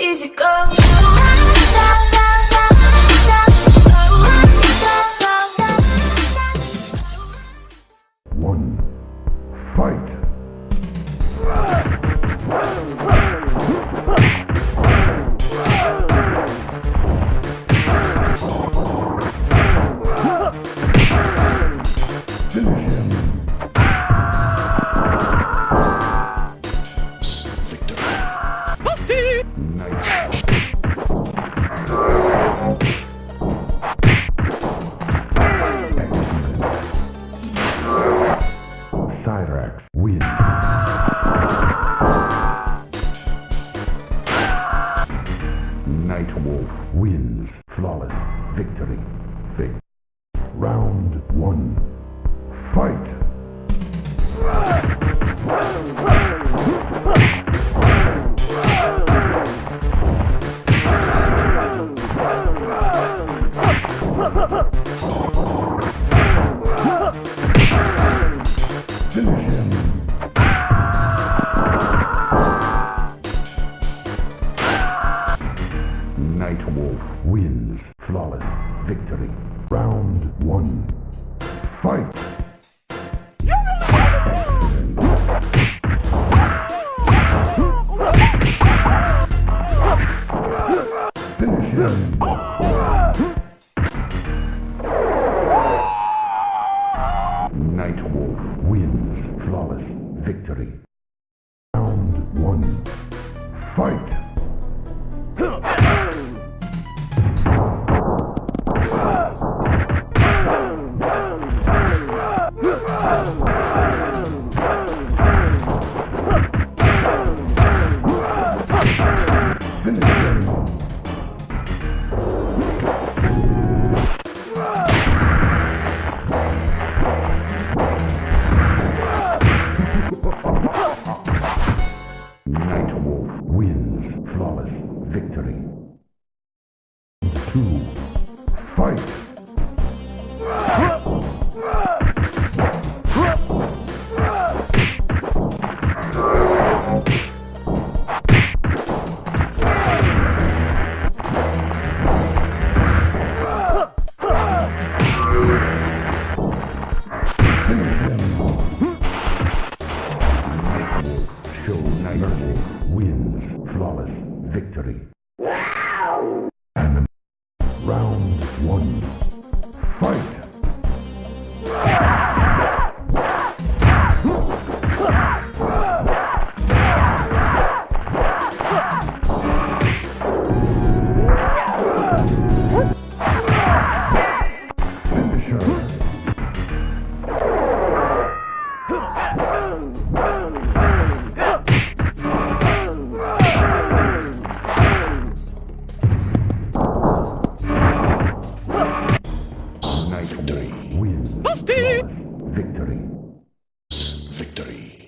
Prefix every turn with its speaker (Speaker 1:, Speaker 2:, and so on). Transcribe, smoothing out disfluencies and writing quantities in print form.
Speaker 1: easy go.
Speaker 2: One, fight! Finish him. Victory. Nice. Cyrax wins. Nightwolf wins. Flawless victory. Round one. Fight! Finish him. Nightwolf wins. Flawless victory. Round one. Fight! Finish him. Nightwolf wins. Flawless victory. Round one. Fight! Finish him. Nightwolf wins. Flawless victory. Two. Fight! Nightwolf wins. Flawless victory. And round one. Fight! Finisher. Nightwolf wins. Victory. Victory.